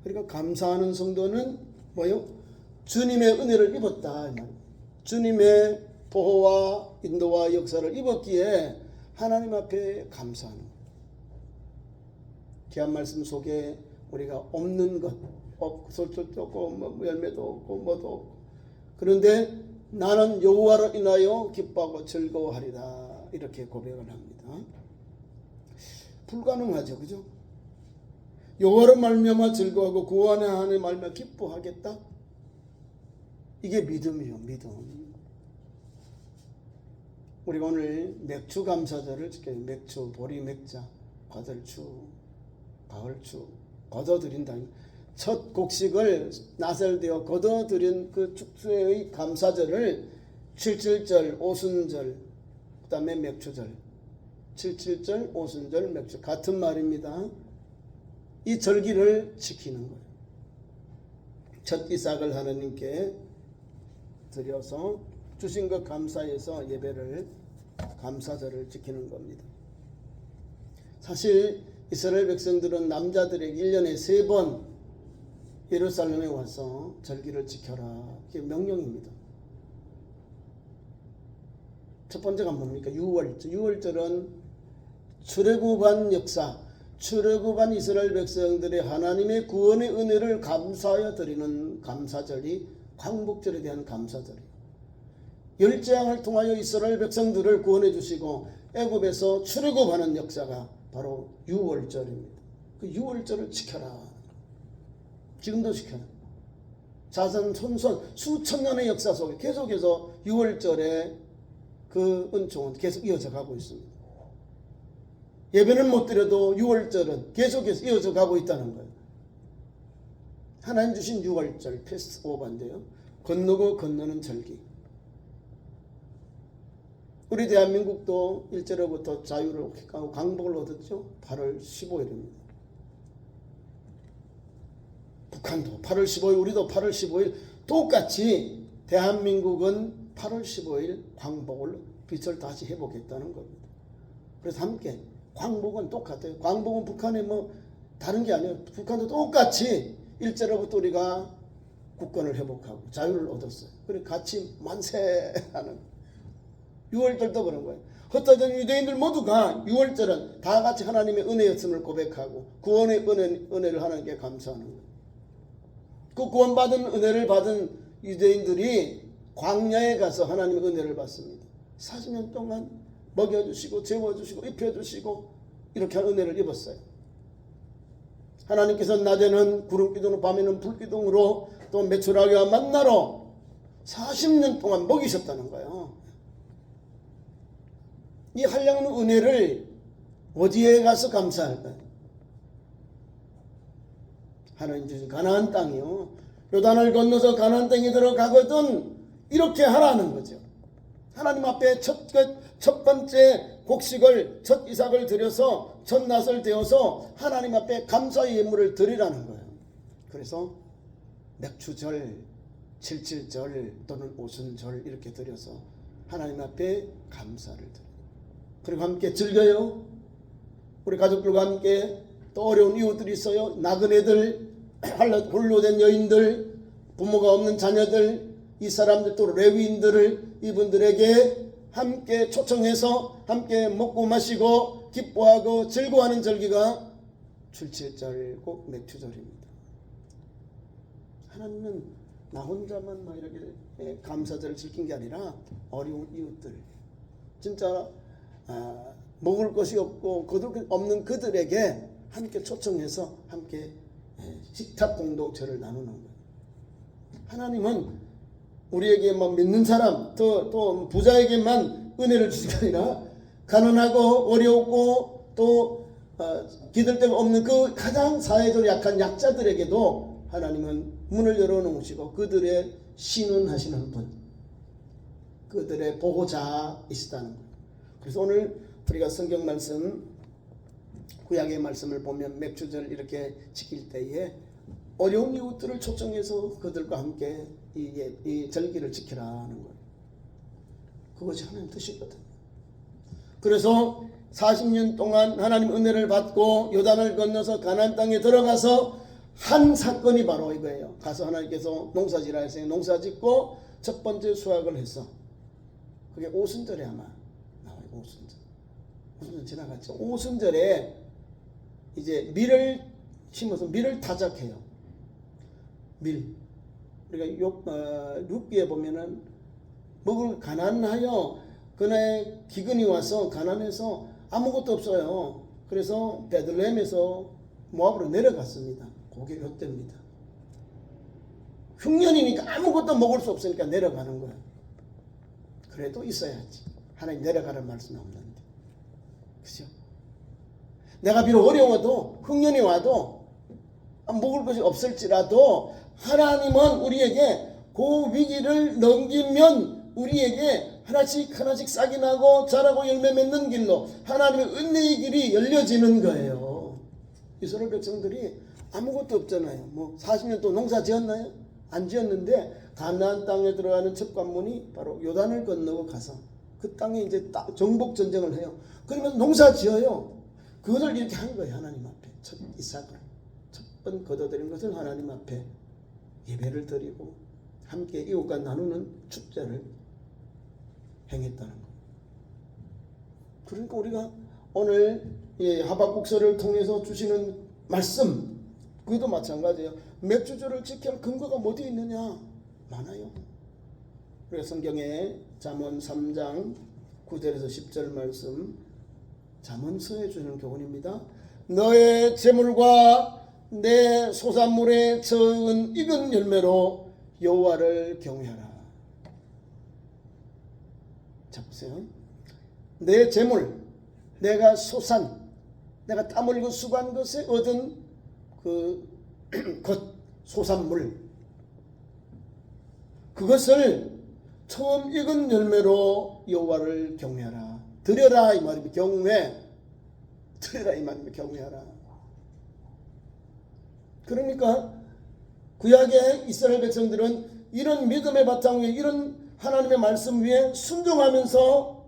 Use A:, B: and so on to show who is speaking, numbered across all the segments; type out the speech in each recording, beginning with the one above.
A: 그러니까 감사하는 성도는 뭐요? 주님의 은혜를 입었다. 주님의 보호와 인도와 역사를 입었기에 하나님 앞에 감사하는 것. 귀한 말씀 속에 우리가 없는 것, 솔솔도 없고 뭐 열매도 없고 뭐도 없고, 그런데 나는 여호와로 인하여 기뻐하고 즐거워하리라 이렇게 고백을 합니다. 불가능하죠, 그죠? 여호와로 말미암아 즐거워하고 구원의 하나님 말미암아 기뻐하겠다. 이게 믿음이요, 믿음. 우리가 오늘 맥주 감사절을 지켜요. 맥주, 보리 맥자, 과들추, 가을추 거둬들인다. 첫 곡식을 나설되어 거둬들인 그 축수의 감사절을 77절, 오순절, 그 다음에 맥주절, 77절, 오순절, 맥주 같은 말입니다. 이 절기를 지키는 거예요. 첫 이삭을 하나님께 드려서 주신 것 감사해서 예배를, 감사절을 지키는 겁니다. 사실 이스라엘 백성들은 남자들에게 1년에 3번 예루살렘에 와서 절기를 지켜라. 이게 명령입니다. 첫 번째가 뭡니까? 6월절. 6월절은 출애굽한 역사, 출애굽한 이스라엘 백성들의 하나님의 구원의 은혜를 감사하여 드리는 감사절이 광복절에 대한 감사절이에요. 열재앙을 통하여 이스라엘 백성들을 구원해 주시고 애굽에서 출애굽하는 역사가 바로 6월절입니다. 그 6월절을 지켜라. 지금도 지켜라. 자선 손손 수천 년의 역사 속에 계속해서 6월절의 그 은총은 계속 이어져 가고 있습니다. 예배는 못 드려도 6월절은 계속해서 이어져 가고 있다는 거예요. 하나님 주신 6월절 패스오버인데요. 건너고 건너는 절기. 우리 대한민국도 일제로부터 자유를 광복을 얻었죠. 8월 15일입니다. 북한도 8월 15일, 우리도 8월 15일 똑같이 대한민국은 8월 15일 광복을 빛을 다시 회복했다는 겁니다. 그래서 함께 광복은 똑같아요. 광복은 북한에 뭐 다른 게 아니에요. 북한도 똑같이 일제로부터 우리가 국권을 회복하고 자유를 얻었어요. 그래서 같이 만세하는 6월절도 그런 거예요. 흩어진 유대인들 모두가 6월절은 다 같이 하나님의 은혜였음을 고백하고 구원의 은혜를 하나님께 감사하는 거예요. 그 구원받은 은혜를 받은 유대인들이 광야에 가서 하나님의 은혜를 받습니다. 40년 동안 먹여주시고 재워주시고 입혀주시고 이렇게 한 은혜를 입었어요. 하나님께서 낮에는 구름기둥으로 밤에는 불기둥으로 또 메추라기와 만나러 40년 동안 먹이셨다는 거예요. 이 한량의 은혜를 어디에 가서 감사할까요? 하나님 주신 가나안 땅이요. 요단을 건너서 가나안 땅에 들어가거든 이렇게 하라는 거죠. 하나님 앞에 첫 번째 곡식을, 첫 이삭을 드려서 첫 낫을 되어서 하나님 앞에 감사의 예물을 드리라는 거예요. 그래서 맥주절, 77절 또는 오순절 이렇게 드려서 하나님 앞에 감사를 드려요. 그리고 함께 즐겨요. 우리 가족들과 함께 또 어려운 이웃들이 있어요. 나그네들, 홀로 된 여인들, 부모가 없는 자녀들, 이 사람들 또 레위인들을 이분들에게 함께 초청해서 함께 먹고 마시고 기뻐하고 즐거워하는 절기가 77절 맥주절입니다. 하나님은 나 혼자만 막 이렇게 감사절을 지킨 게 아니라 어려운 이웃들, 진짜 먹을 것이 없고 거둘 없는 그들에게 함께 초청해서 함께 식탁 공동체를 나누는 거예요. 하나님은 우리에게 뭐 믿는 사람 또 부자에게만 은혜를 주신 게 아니라 가난하고 어렵고 또 기댈 데가 없는 그 가장 사회적으로 약한 약자들에게도 하나님은 문을 열어놓으시고 그들의 신원하시는 분, 그들의 보호자이시다는 거예요. 그래서 오늘 우리가 성경 말씀, 구약의 말씀을 보면 맥주절 이렇게 지킬 때에 어려운 이웃들을 초청해서 그들과 함께 이 절기를 지키라는 거예요. 그것이 하나님 뜻이거든요. 그래서 40년 동안 하나님 은혜를 받고 요단을 건너서 가나안 땅에 들어가서 한 사건이 바로 이거예요. 가서 하나님께서 농사지라 했어요. 농사짓고 첫 번째 수확을 했어. 그게 오순절에 아마 나와요. 오순절 지나갔죠. 오순절에 이제 밀을 심어서 밀을 타작해요. 밀. 우리가 룻기에 보면은 먹을 가난하여 그날 기근이 와서 가난해서 아무것도 없어요. 그래서 베들레헴에서 모압으로 내려갔습니다. 그게 요때입니다. 흉년이니까 아무것도 먹을 수 없으니까 내려가는 거야. 그래도 있어야지. 하나님 내려가는 말씀은 없는데. 그죠? 내가 비록 어려워도 흉년이 와도 먹을 것이 없을지라도 하나님은 우리에게 그 위기를 넘기면 우리에게 하나씩 싹이 나고 자라고 열매 맺는 길로 하나님의 은혜의 길이 열려지는 거예요. 이스라엘 백성들이 아무것도 없잖아요. 뭐 40년 동안 농사 지었나요? 안 지었는데 가나안 땅에 들어가는 첫 관문이 바로 요단을 건너고 가서 그 땅에 이제 정복 전쟁을 해요. 그러면 농사 지어요. 그것을 이렇게 한 거예요. 하나님 앞에 첫 이삭을 첫 번 거둬들인 것을 하나님 앞에 예배를 드리고 함께 이웃과 나누는 축제를 행했다는 거. 그러니까 우리가 오늘 하박국서를 통해서 주시는 말씀 그것도 마찬가지예요. 맥주절을 지킬 근거가 어디 있느냐? 많아요. 그래서 성경에 잠언 3장 9절에서 10절 말씀 잠언서에 주는 교훈입니다. 너의 재물과 내 소산물에 저은 익은 열매로 여호와를 경외하라. 자 보세요. 내 재물, 내가 내가 땀 흘리고 수고한 것에 얻은 그 소산물, 그것을 처음 익은 열매로 여호와를 경외하라. 드려라 이 말입니다. 드려라 이 말입니다. 경외하라. 그러니까 구약의 이스라엘 백성들은 이런 믿음의 바탕 위에 이런 하나님의 말씀 위에 순종하면서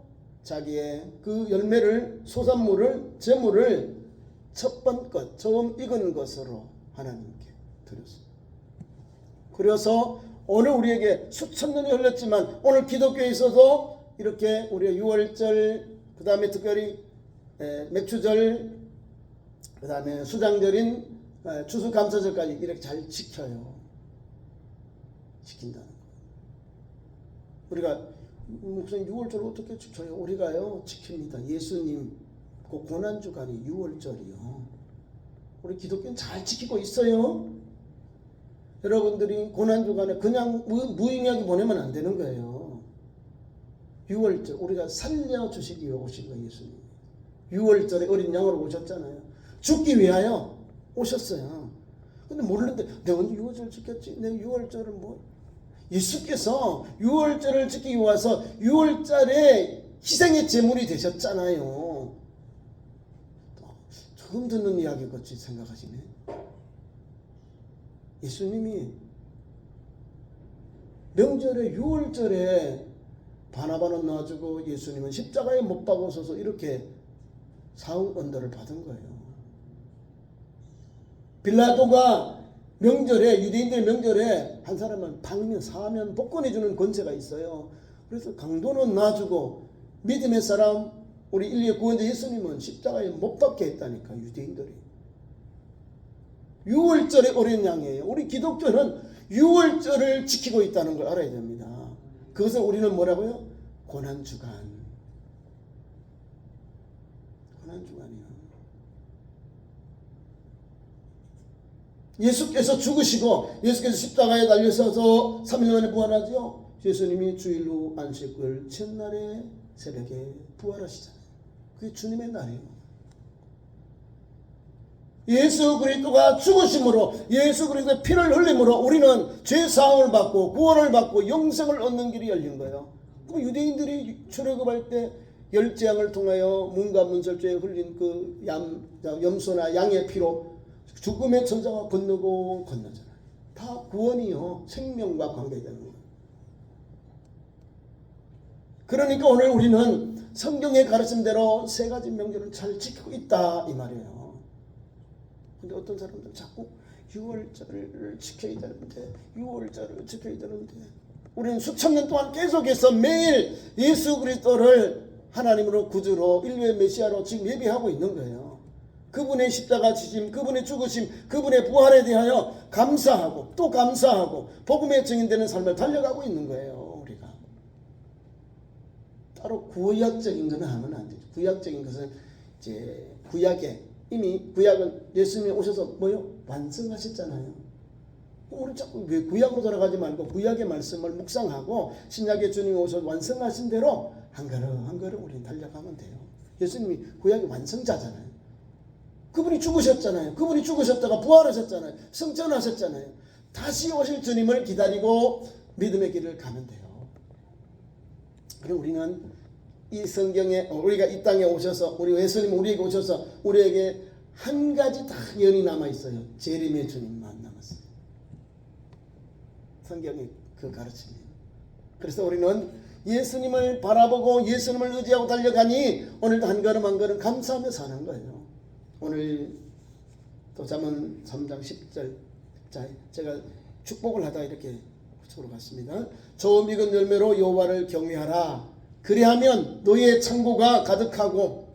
A: 자기의 그 열매를 소산물을 제물을 첫 번 것 처음 익은 것으로 하나님께 드렸습니다. 그래서 오늘 우리에게 수천 년이 흘렀지만 오늘 기독교에 있어서 이렇게 우리가 6월절 그 다음에 특별히 맥주절 그 다음에 수장절인 추수감사절까지 이렇게 잘 지켜요. 지킨다는 거. 우리가 목사님 6월절 어떻게 지켜요? 우리가요 지킵니다. 예수님 그 고난주간이 6월절이요. 우리 기독교는 잘 지키고 있어요. 여러분들이 고난주간에 그냥 무의미하게 보내면 안 되는 거예요. 6월절 우리가 살려주시기 위해 오신 거예요. 예수님 6월절에 어린 양으로 오셨잖아요. 죽기 위하여 오셨어요. 근데 모르는데 내가 언제 6월절 지켰지? 내가 6월절을 뭐 예수께서 6월절을 지키기 위해서 6월절에 희생의 제물이 되셨잖아요. 처음 듣는 이야기 같이 생각하시네. 예수님이 명절에 6월절에 바나바는 놔주고 예수님은 십자가에 못 박으셔서 이렇게 사후 언도를 받은 거예요. 빌라도가 명절에 유대인들의 명절에 한 사람은 박면 사면 복권해주는 권세가 있어요. 그래서 강도는 놔주고 믿음의 사람 우리 인류의 구원자 예수님은 십자가에 못 박게 했다니까. 유대인들이 6월절의 어린 양이에요. 우리 기독교는 6월절을 지키고 있다는 걸 알아야 됩니다. 그것을 우리는 뭐라고요? 고난주간이요. 예수께서 죽으시고 예수께서 십자가에 달려서서 3일 만에 부활하죠. 예수님이 주일로 안식을 첫날에 새벽에 부활하시잖아요. 그게 주님의 날이에요. 예수 그리스도가 죽으심으로 예수 그리스도의 피를 흘림으로 우리는 죄 사함을 받고 구원을 받고 영생을 얻는 길이 열린 거예요. 그럼 유대인들이 출애굽할 때 열재앙을 통하여 문과 문설주에 흘린 그 염소나 양의 피로 죽음의 천장을 건너고 건너잖아요. 다 구원이요 생명과 관계되는 거예요. 그러니까 오늘 우리는 성경의 가르침대로 세 가지 명절을 잘 지키고 있다 이 말이에요. 근데 어떤 사람들은 자꾸 6월절을 지켜야 되는데 6월절을 지켜야 되는데 우리는 수천 년 동안 계속해서 매일 예수 그리스도를 하나님으로 구주로 인류의 메시아로 지금 예배하고 있는 거예요. 그분의 십자가 지심, 그분의 죽으심, 그분의 부활에 대하여 감사하고 또 감사하고 복음의 증인되는 삶을 달려가고 있는 거예요. 우리가 따로 구약적인 것은 하면 안 되죠. 구약적인 것은 이제 구약에 이미 구약은 예수님이 오셔서 뭐요? 완성하셨잖아요. 우리 자꾸 왜 구약으로 돌아가지 말고 구약의 말씀을 묵상하고 신약의 주님이 오셔서 완성하신 대로 한 걸음 한 걸음 우리는 달려가면 돼요. 예수님이 구약의 완성자잖아요. 그분이 죽으셨잖아요. 그분이 죽으셨다가 부활하셨잖아요. 승천하셨잖아요. 다시 오실 주님을 기다리고 믿음의 길을 가면 돼요. 그럼 우리는 이 성경에 우리가 이 땅에 오셔서 우리 예수님 우리에게 오셔서 우리에게 한 가지 딱 연이 남아 있어요. 재림의 주님만 남았어요. 성경의 그 가르침이에요. 그래서 우리는 예수님을 바라보고 예수님을 의지하고 달려가니 오늘도 한 걸음 한 걸음 감사하며 사는 거예요. 오늘 또 잠언 3장 10절 자 제가 축복을 하다 이렇게 구축으로 갔습니다. 좋은 익은 열매로 여호와를 경외하라. 그리하면 너의 창고가 가득하고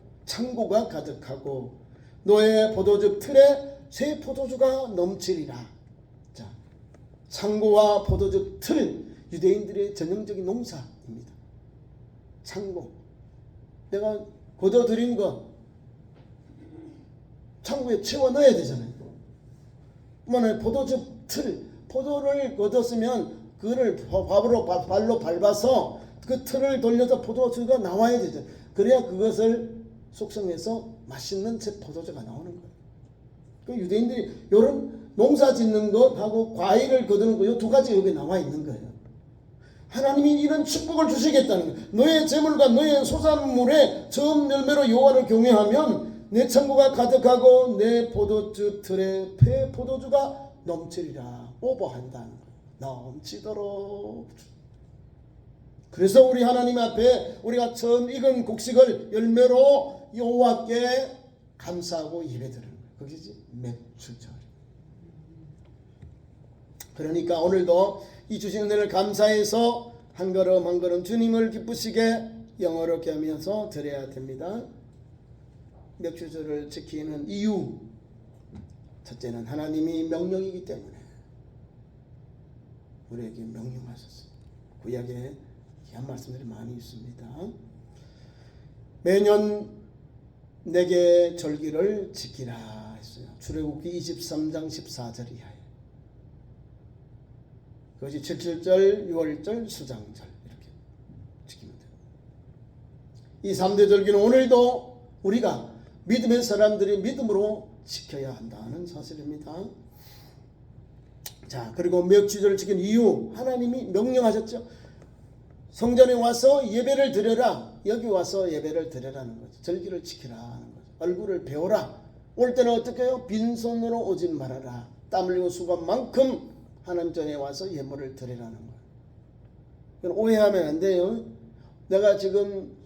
A: 너의 포도즙 틀에 새 포도주가 넘치리라. 자, 창고와 포도즙 틀 유대인들의 전형적인 농사입니다. 창고 내가 거둬들인 거 창고에 채워 넣어야 되잖아요. 뭐냐 포도즙 틀 포도를 거뒀으면 그거를 발로 밟아서 그 틀을 돌려서 포도주가 나와야 되죠. 그래야 그것을 숙성해서 맛있는 포도주가 나오는 거예요. 그 유대인들이 이런 농사 짓는 것하고 과일을 거두는 거 이 두 가지 여기 나와 있는 거예요. 하나님이 이런 축복을 주시겠다는 거예요. 너의 재물과 너의 소산물의 처음 열매로 여호와를 경외하면 내 창고가 가득하고 내 포도주 틀에 폐 포도주가 넘치리라. 오버한다는 거예요. 넘치도록. 그래서 우리 하나님 앞에 우리가 처음 익은 곡식을 열매로 여호와께 감사하고 예배드리는 거예요. 그것이 맥주절. 그러니까 오늘도 이 주신 은혜를 감사해서 한 걸음 한 걸음 주님을 기쁘시게 영어롭게 하면서 드려야 됩니다. 맥주절을 지키는 이유, 첫째는 하나님이 명령이기 때문에 우리에게 명령하셨어요. 구약에 귀한 말씀들이 많이 있습니다. 매년 내게 절기를 지키라 했어요. 출애굽기 23장 14절 이하에. 그것이 77절, 6월절, 수장절 이렇게 지키면 돼요. 이 3대 절기는 오늘도 우리가 믿음의 사람들이 믿음으로 지켜야 한다는 사실입니다. 자, 그리고 맥주절을 지킨 이유 하나님이 명령하셨죠. 성전에 와서 예배를 드려라. 여기 와서 예배를 드려라는 거죠. 절기를 지키라는 거죠. 얼굴을 배워라. 올 때는 어떻게 해요? 빈손으로 오지 말아라. 땀 흘리고 수고한 만큼 하나님 전에 와서 예물을 드리라는 거예요. 오해하면 안 돼요. 내가 지금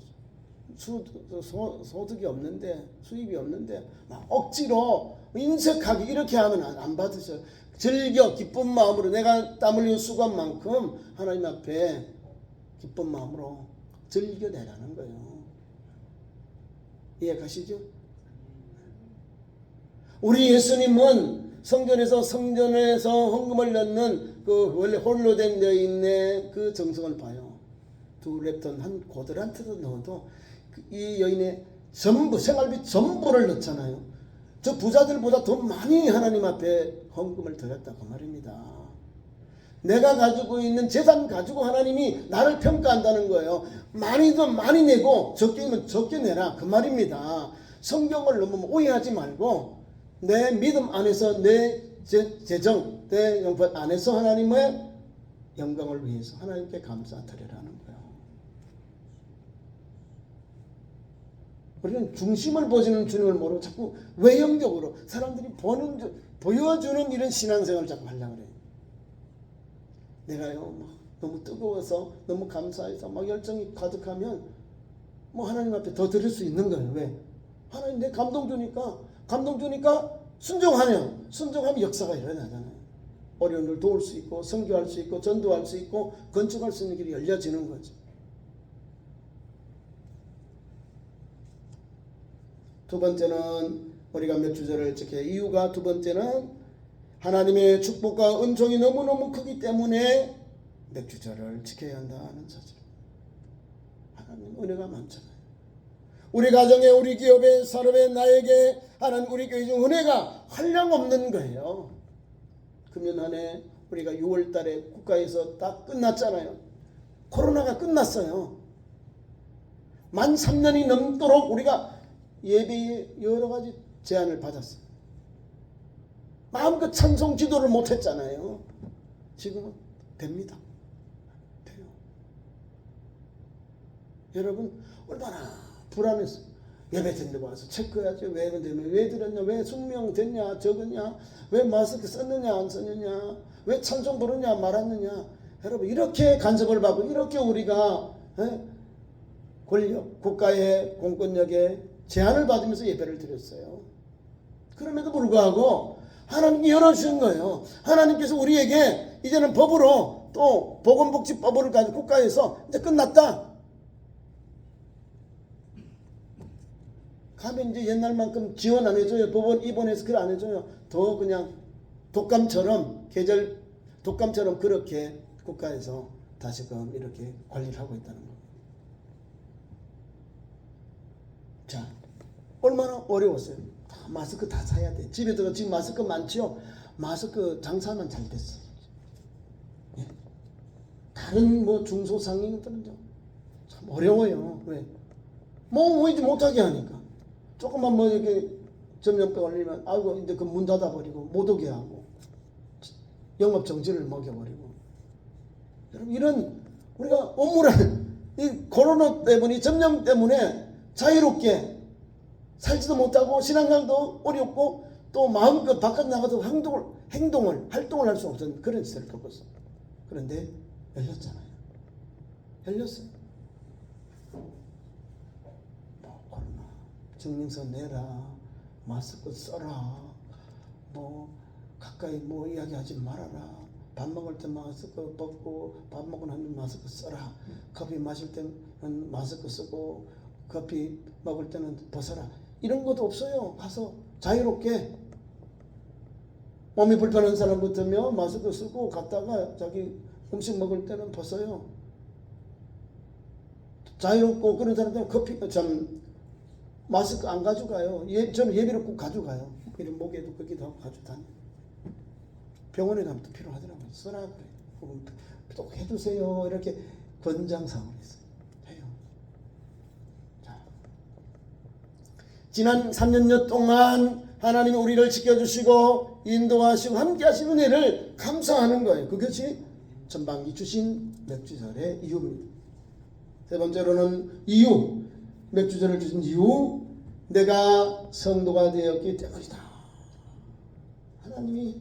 A: 소득이 없는데 수입이 없는데 막 억지로 인색하게 이렇게 하면 안 받으셔요. 즐겨 기쁜 마음으로 내가 땀 흘리고 수고한 만큼 하나님 앞에 기쁜 마음으로 즐겨내라는 거예요. 이해 가시죠? 우리 예수님은 성전에서 헌금을 넣는 그 원래 홀로 된 여인의 그 정성을 봐요. 두 랩돈 한 고들한테도 넣어도 이 여인의 전부 생활비 전부를 넣잖아요. 저 부자들보다 더 많이 하나님 앞에 헌금을 드렸다 그 말입니다. 내가 가지고 있는 재산 가지고 하나님이 나를 평가한다는 거예요. 많이든 많이 내고 적게면 적게 내라 그 말입니다. 성경을 너무 오해하지 말고 내 믿음 안에서 내 재정, 내 영혼 안에서 하나님의 영광을 위해서 하나님께 감사드리라는 거예요. 우리는 중심을 보시는 주님을 모르고 자꾸 외형적으로 사람들이 보여주는 이런 신앙생활을 자꾸 하려고 그래요. 내가요 막 너무 뜨거워서 너무 감사해서 막 열정이 가득하면 뭐 하나님 앞에 더 드릴 수 있는 거예요. 왜? 하나님 내 감동 주니까 순종하면 역사가 일어나잖아요. 어려운 일 도울 수 있고 선교할 수 있고 전도할 수 있고 건축할 수 있는 길이 열려지는 거죠. 두 번째는 우리가 맥주절을 지켜야 이유가 두 번째는 하나님의 축복과 은총이 너무너무 크기 때문에 맥주절을 지켜야 한다는 사실. 하나님 은혜가 많잖아요. 우리 가정에 우리 기업에 산업에 나에게 하나님 우리 교회 중 은혜가 한량없는 거예요. 금년 한 해 우리가 6월 달에 국가에서 다 끝났잖아요. 코로나가 끝났어요. 만 3년이 넘도록 우리가 예배에 여러 가지 제안을 받았어요. 마음껏 찬송 기도를 못했잖아요. 지금은 됩니다. 돼요. 여러분 얼마나 불안했어요. 예배 드리러 와서 체크해야죠. 왜 되면 왜 들었냐, 왜 숙명 됐냐, 적었냐, 왜 마스크 썼느냐 안 썼느냐, 왜 찬송 부르냐 말았느냐. 여러분 이렇게 간섭을 받고 이렇게 우리가 권력, 국가의 공권력에 제한을 받으면서 예배를 드렸어요. 그럼에도 불구하고 하나님이 열어주신 거예요. 하나님께서 우리에게 이제는 법으로 또 보건복지법을 가지고 국가에서 이제 끝났다. 가면 이제 옛날만큼 지원 안 해줘요. 법원 입원해서 그걸 안 해줘요. 더 그냥 독감처럼 독감처럼 그렇게 국가에서 다시금 이렇게 관리를 하고 있다는 거. 자, 얼마나 어려웠어요. 다 마스크 다 사야 돼. 집에 들어 지금 마스크 많지요. 마스크 장사만 잘 됐어. 예? 다른 뭐 중소상인들은 참 어려워요. 왜? 모이지 못하게 하니까. 조금만 뭐 이렇게 전염병 걸리면 아이고 이제 그 문 닫아버리고 못 오게 하고 영업 정지를 먹여버리고. 여러분 이런 우리가 업무를 이 코로나 때문에 전염 때문에 자유롭게 살지도 못하고 신앙생활도 어렵고 또 마음껏 바깥 나가서 활동을 할 수 없는 그런 시대를 겪었어. 그런데 열렸잖아요. 열렸어요. 코로나 증명서 내라, 마스크 써라, 뭐 가까이 뭐 이야기하지 말아라, 밥 먹을 때 마스크 벗고 밥 먹고 나면 마스크 써라, 커피 마실 때는 마스크 쓰고 커피 먹을 때는 벗어라. 이런 것도 없어요. 가서 자유롭게 몸이 불편한 사람 같으면 마스크 쓰고 갔다가 자기 음식 먹을 때는 벗어요. 자유롭고 그런 사람들은 마스크 안 가져가요. 저는 예비를 꼭 가져가요. 이런 목에도 거기도 하고 가져다녀요. 병원에 가면 또 필요하더라고요. 써라 그래. 혹은 또 해주세요. 이렇게 권장사항을 했어요. 해요. 자, 지난 3년여 동안 하나님이 우리를 지켜주시고 인도하시고 함께 하신 은혜를 감사하는 거예요. 그것이 전반기 주신 맥주절의 이유입니다. 세 번째로는 맥주절을 주신 이유, 내가 성도가 되었기 때문이다. 하나님이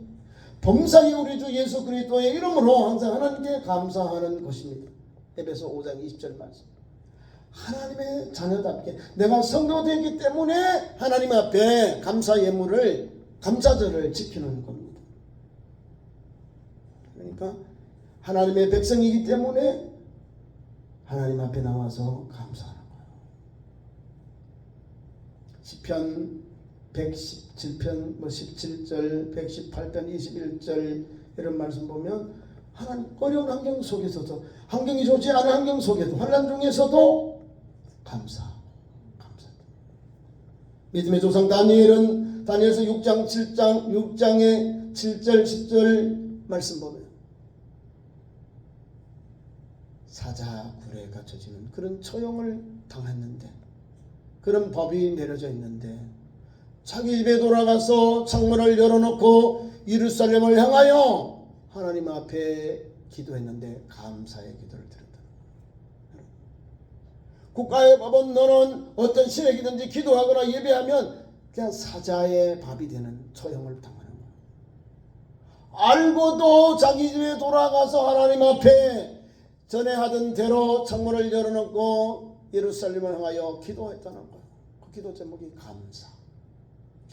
A: 범사에 우리 주 예수 그리스도의 이름으로 항상 하나님께 감사하는 것입니다. 에베소 5장 20절 말씀. 하나님의 자녀답게 내가 성도가 되었기 때문에 하나님 앞에 감사 예물을, 감사절을 지키는 겁니다. 그러니까 하나님의 백성이기 때문에 하나님 앞에 나와서 감사하는 거예요. 시편 117편 17절, 118편 21절 이런 말씀 보면 하나님 어려운 환경 속에서도, 환경이 좋지 않은 환경 속에도, 환난 중에서도 감사. 믿음의 조상 다니엘은 다니엘서 6장의 7절 10절 말씀 보면 사자굴에 갇혀지는 그런 처형을 당했는데, 그런 법이 내려져 있는데 자기 집에 돌아가서 창문을 열어놓고 예루살렘을 향하여 하나님 앞에 기도했는데 감사의 기도를 드렸다. 국가의 법은 너는 어떤 신에게든지 기도하거나 예배하면 그냥 사자의 밥이 되는 처형을 당하는 거야. 알고도 자기 집에 돌아가서 하나님 앞에 전에 하던 대로 창문을 열어놓고 예루살렘을 향하여 기도했다는 거예요. 그 기도 제목이 감사.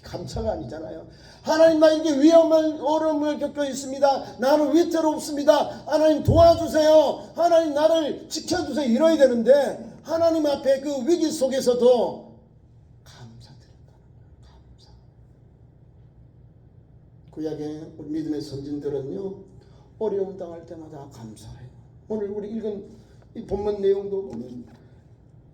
A: 감사가 아니잖아요. 하나님 나에게 위험한 어려움을 겪고 있습니다. 나는 위태롭습니다. 하나님 도와주세요. 하나님 나를 지켜주세요. 이래야 되는데 하나님 앞에 그 위기 속에서도 감사드린다는 거예요. 감사. 구약의 우리 믿음의 선진들은요, 어려움 당할 때마다 감사해요. 오늘 우리 읽은 이 본문 내용도 보면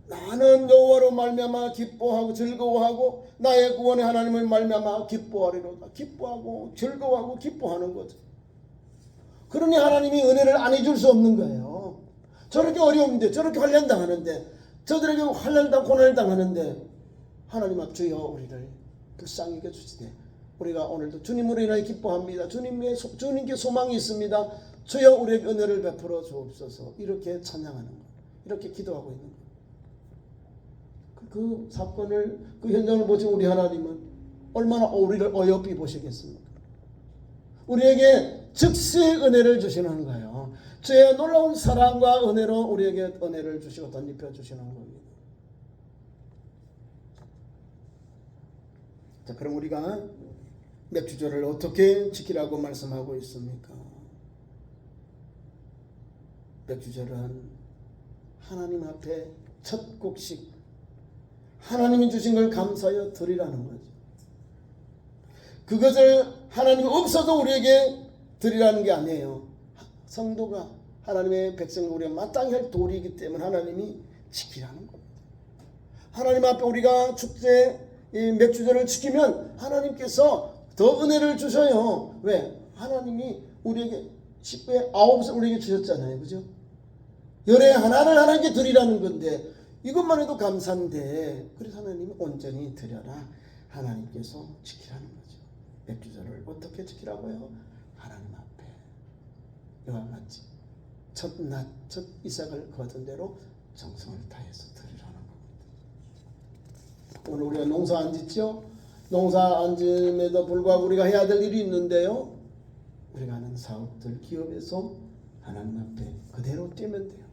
A: 나는 여호와로 말미암아 기뻐하고 즐거워하고 나의 구원의 하나님을 말미암아 기뻐하리로다. 기뻐하고 즐거워하고 기뻐하는 거죠. 그러니 하나님이 은혜를 안 해줄 수 없는 거예요. 저렇게 어려운데, 저렇게 환난 당하는데, 저들에게 환난 당 고난을 당하는데 하나님 앞 주여 우리를 불쌍히 여겨주시되 우리가 오늘도 주님으로 인하여 기뻐합니다. 주님께 소망이 있습니다. 주여 우리에게 은혜를 베풀어 주옵소서. 이렇게 찬양하는 거예요. 이렇게 기도하고 있는 거예요. 그 사건을, 그 현장을 보신 우리 하나님은 얼마나 우리를 어여삐 보시겠습니까? 우리에게 즉시 은혜를 주시는 거예요. 주의 놀라운 사랑과 은혜로 우리에게 은혜를 주시고 덧입혀 주시는 겁니다. 자, 그럼 우리가 맥주절을 어떻게 지키라고 말씀하고 있습니까? 맥주절은 하나님 앞에 첫 곡식 하나님이 주신 걸 감사하여 드리라는 거죠. 그것을 하나님이 없어도 우리에게 드리라는 게 아니에요. 성도가 하나님의 백성과 우리가 마땅히 할 도리이기 때문에 하나님이 지키라는 겁니다. 하나님 앞에 우리가 축제 이 맥주절을 지키면 하나님께서 더 은혜를 주셔요. 왜? 하나님이 우리에게 10배 9배 우리에게 주셨잖아요. 그죠? 열에 하나를 하나님께 드리라는 건데 이것만 해도 감사인데 그래서 하나님이 온전히 드려라. 하나님께서 지키라는 거죠. 맥주절을 어떻게 지키라고요? 하나님 앞에 이와 같이 첫낮 첫 이삭을 거둔 대로 정성을 다해서 드리라는 겁니다. 오늘 우리가 농사 안 짓죠? 농사 안 짓음에도 불구하고 우리가 해야 될 일이 있는데요. 우리가 하는 사업들 기업에서 하나님 앞에 그대로 뛰면 돼요.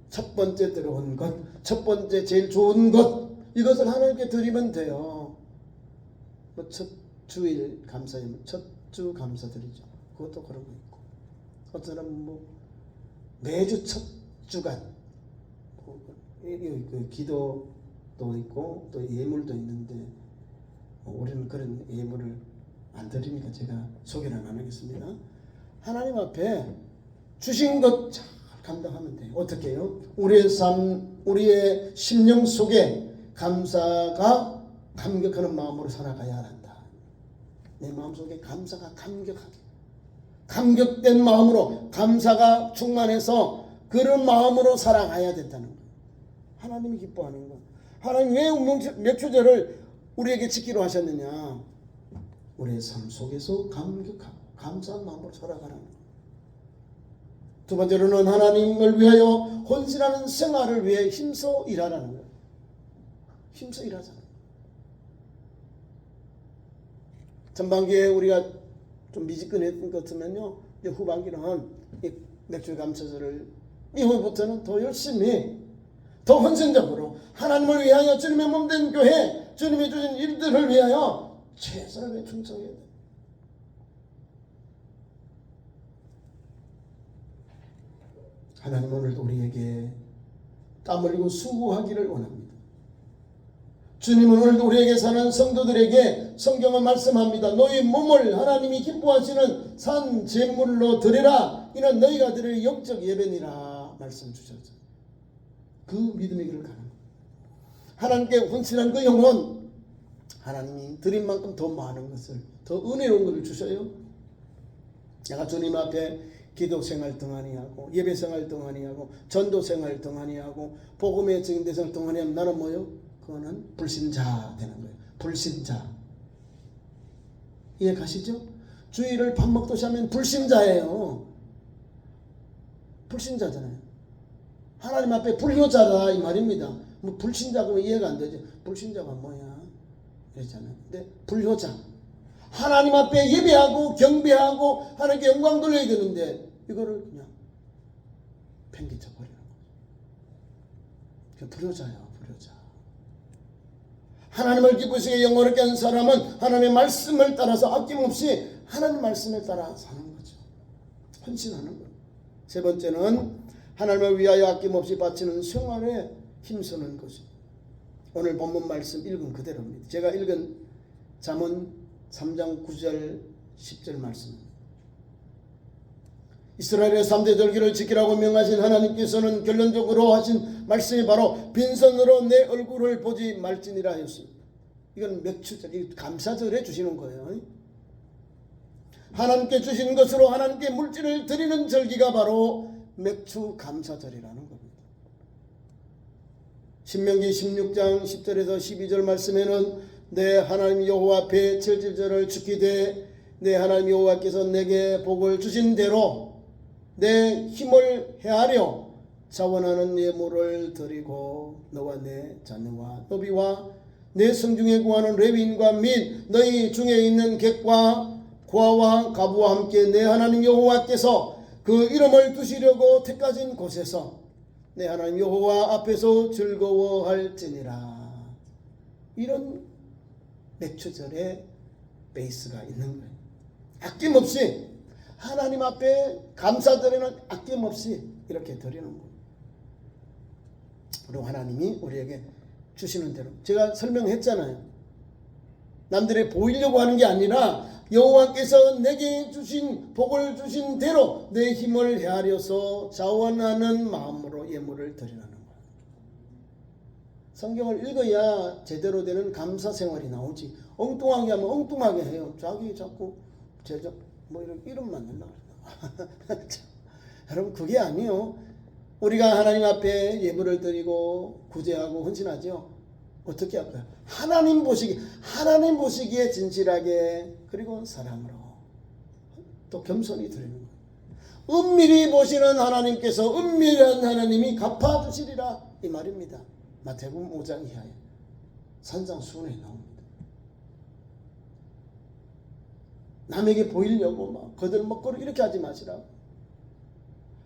A: 첫 번째 들어온 것, 첫 번째 제일 좋은 것, 이것을 하나님께 드리면 돼요. 뭐 첫 주일 감사님, 첫 주 감사드리죠. 그것도 그런 거 있고, 어떤 사람은 뭐 매주 첫 주간 그 기도도 있고 또 예물도 있는데 우리는 그런 예물을 안 드리니까 제가 소개를 안 하겠습니다. 하나님 앞에 주신 것 감당하면 돼요. 어떻게 해요? 우리의 삶, 우리의 심령 속에 감사가 감격하는 마음으로 살아가야 한다. 내 마음속에 감사가 감격된 마음으로 감사가 충만해서 그런 마음으로 살아가야 된다는 거예요. 하나님이 기뻐하는 거. 하나님 왜 맥주절을 우리에게 지키려 하셨느냐? 우리의 삶 속에서 감격하고 감사한 마음으로 살아가라는 거예요. 두 번째로는 하나님을 위하여 헌신하는 생활을 위해 힘써 일하라는 거예요. 힘써 일하잖아요. 전반기에 우리가 좀 미지근했던 것 같으면요, 이제 후반기는 이 맥주 감사절을 이후부터는 더 열심히, 더 헌신적으로 하나님을 위하여 주님의 몸된 교회, 주님이 주신 일들을 위하여 최선을 충성해야 돼요. 하나님 오늘도 우리에게 땀 흘리고 수고하기를 원합니다. 주님은 오늘도 우리에게 사는 성도들에게 성경은 말씀합니다. 너희 몸을 하나님이 기뻐하시는 산 제물로 드리라. 이는 너희가 드릴 영적 예배니라 말씀 주셨죠. 그 믿음의 길을 가는 거예요. 하나님께 헌신한 그 영혼, 하나님이 드린 만큼 더 많은 것을, 더 은혜로운 것을 주셔요. 내가 주님 앞에 기도생활 등한히 하고 예배생활 등한히 하고 전도생활 등한히 하고 복음의 증인대생활 등한히 하면 나는 뭐요? 그거는 불신자 되는 거예요. 불신자. 이해 가시죠? 주일을 밥 먹듯이 하면 불신자예요. 불신자잖아요. 하나님 앞에 불효자다 이 말입니다. 뭐 불신자 그러면 이해가 안 되죠. 불신자가 뭐야? 그랬잖아요. 근데 불효자. 하나님 앞에 예배하고 경배하고 하나님께 영광 돌려야 되는데 이거를 그냥 팽개쳐 버리는 거예요. 불효자야, 불효자. 하나님을 기쁘시게 영광롭게 하는 사람은 하나님의 말씀을 따라서 아낌없이 하나님 말씀을 따라 사는 거죠. 헌신하는 거예요. 세 번째는 하나님을 위하여 아낌없이 바치는 생활에 힘쓰는 것이. 오늘 본문 말씀 읽은 그대로입니다. 제가 읽은 잠언 3장 9절 10절 말씀입니다. 이스라엘의 3대 절기를 지키라고 명하신 하나님께서는 결론적으로 하신 말씀이 바로 빈손으로 내 얼굴을 보지 말지니라 하였습니다. 이건 맥추절, 감사절에 주시는 거예요. 하나님께 주시는 것으로 하나님께 물질을 드리는 절기가 바로 맥추 감사절이라는 겁니다. 신명기 16장 10절에서 12절 말씀에는 내 하나님 여호와 앞에 칠칠절을 지키되 내 하나님 여호와께서 내게 복을 주신 대로 내 힘을 헤아려 자원하는 예물을 드리고 너와 내 자녀와 너비와 내 성중에 구하는 레위인과 및 너희 중에 있는 객과 고아와 가부와 함께 내 하나님 여호와께서 그 이름을 두시려고 택하신 곳에서 내 하나님 여호와 앞에서 즐거워할지니라. 이런 맥추절의 베이스가 있는 거예요. 아낌없이 하나님 앞에 감사드리는 아낌없이 이렇게 드리는 거예요. 그리고 하나님이 우리에게 주시는 대로 제가 설명했잖아요. 남들이 보이려고 하는 게 아니라 여호와께서 내게 주신 복을 주신 대로 내 힘을 헤아려서 자원하는 마음으로 예물을 드리라는 거예요. 성경을 읽어야 제대로 되는 감사 생활이 나오지. 엉뚱하게 하면 엉뚱하게 해요. 자기 자꾸 제작 뭐 이름 만들려고 그래요. 여러분 그게 아니요. 우리가 하나님 앞에 예물을 드리고 구제하고 헌신하죠. 어떻게 할까요? 하나님 보시기에 진실하게 그리고 사랑으로 또 겸손히 드리는 거예요. 은밀히 보시는 하나님께서 은밀한 하나님이 갚아주시리라 이 말입니다. 마태복음 5장 이하에 산상수훈에 나옵니다. 남에게 보이려고 막 거들먹거리고 이렇게 하지 마시라고.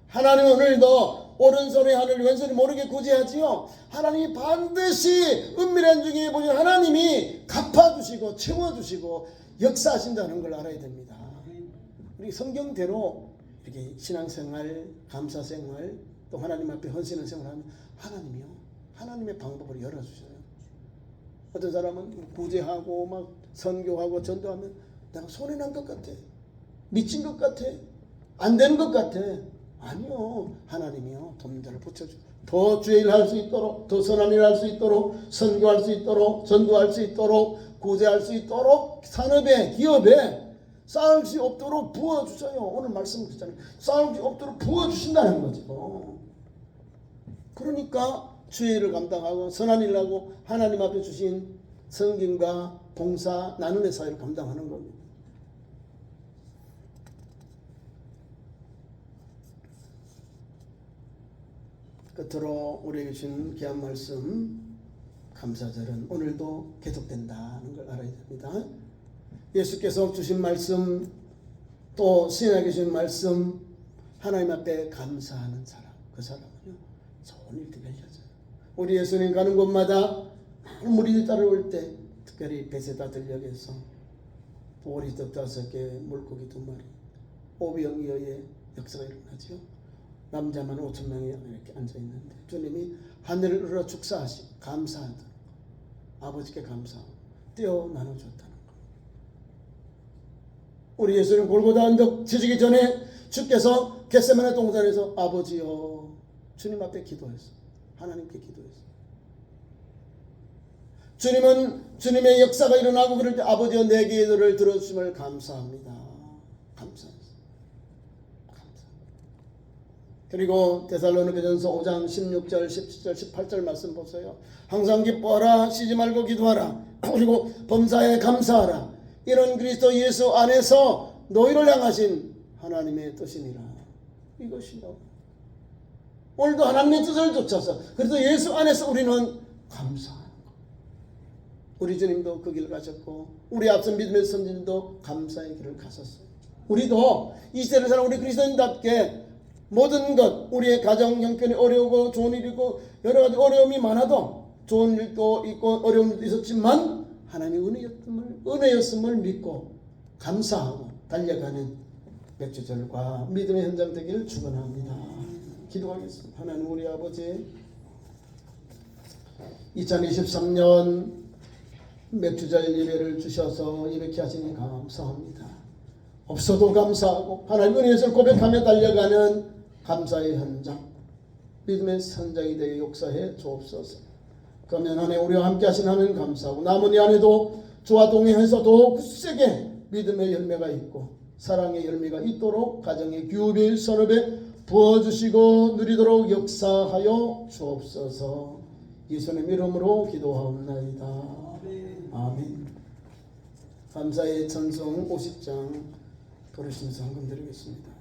A: 하나님은 오늘도 오른손에 하늘 왼손이 모르게 구제하지요. 하나님이 반드시 은밀한 중에 보시는 하나님이 갚아주시고 채워주시고 역사하신다는 걸 알아야 됩니다. 우리 성경대로 이렇게 신앙생활, 감사생활 또 하나님 앞에 헌신하는 생활을 하면 하나님이요 하나님의 방법을 열어주셔요. 어떤 사람은 구제하고 막 선교하고 전도하면 내가 손해난 것 같아, 미친 것 같아, 안 되는 것 같아. 아니요, 하나님이요 돕는자를 붙여주고 더 주의 일 할 수 있도록, 더 선한 일 할 수 있도록, 선교할 수 있도록, 전도할 수 있도록, 구제할 수 있도록 산업에 기업에 쌓을 수 없도록 부어주셔요. 오늘 말씀 드렸잖아요. 쌓을 수 없도록 부어주신다는 거죠. 그러니까 주의 일을 감당하고 선한 일을 하고 하나님 앞에 주신 성김과 봉사 나눔의 사회를 감당하는 겁니다. 끝으로 우리에게 주신 귀한 말씀 감사절은 오늘도 계속된다는 걸 알아야 됩니다. 예수께서 주신 말씀 또 신약에 주신 말씀 하나님 앞에 감사하는 사람 그 사람은요 좋은 일들이 열려져요. 우리 예수님 가는 곳마다 많은 무리들이 따라올 때 특별히 베세다 들녘에서 보리 떡 5개 물고기 2마리 오병이어의 역사가 일어나죠. 남자만 5,000명이 이렇게 앉아있는데 주님이 하늘을 흘러 축사하시고 감사하다 아버지께 감사하고 떼어 나눠줬다는 것. 우리 예수님 골고다 언덕 지지기 전에 주께서 겟세마네 동산에서 아버지여 주님 앞에 기도했어. 하나님께 기도했어. 주님은 주님의 역사가 일어나고 그럴 때 아버지여 내 기도를 들어주심을 감사합니다. 감사했어. 그리고 데살로니가전서 5장 16절 17절 18절 말씀 보세요. 항상 기뻐하라, 쉬지 말고 기도하라, 그리고 범사에 감사하라. 이런 그리스도 예수 안에서 너희를 향하신 하나님의 뜻이니라. 이것이라고. 오늘도 하나님의 뜻을 쫓아서 그래서 예수 안에서 우리는 감사하는 것. 우리 주님도 그 길을 가셨고 우리 앞선 믿음의 선진도 감사의 길을 가셨어요. 우리도 이 시대를 사는 우리 그리스도인답게 모든 것 우리의 가정 형편이 어려우고 좋은 일이고 여러 가지 어려움이 많아도 좋은 일도 있고 어려운 일도 있었지만 하나님의 은혜였음을 믿고 감사하고 달려가는 맥주절과 믿음의 현장 되기를 축원합니다. 기도하겠습니다. 하나님 우리 아버지, 2023년 맥주절 예배를 주셔서 예배케 하시니 감사합니다. 없어도 감사하고 하나님 은혜를 고백하며 달려가는 감사의 현장, 믿음의 현장이 되게 역사해 주옵소서. 그러면 안에 우리와 함께 하신 하나님 감사하고 남은 이 안에도 주와 동행해서 더 굳세게 믿음의 열매가 있고 사랑의 열매가 있도록 가정의 교회 선업에 부어주시고 누리도록 역사하여 주옵소서. 예수님 이름으로 기도하옵나이다. 아멘. 감사의 찬송 50장 부르시면서 헌금 드리겠습니다.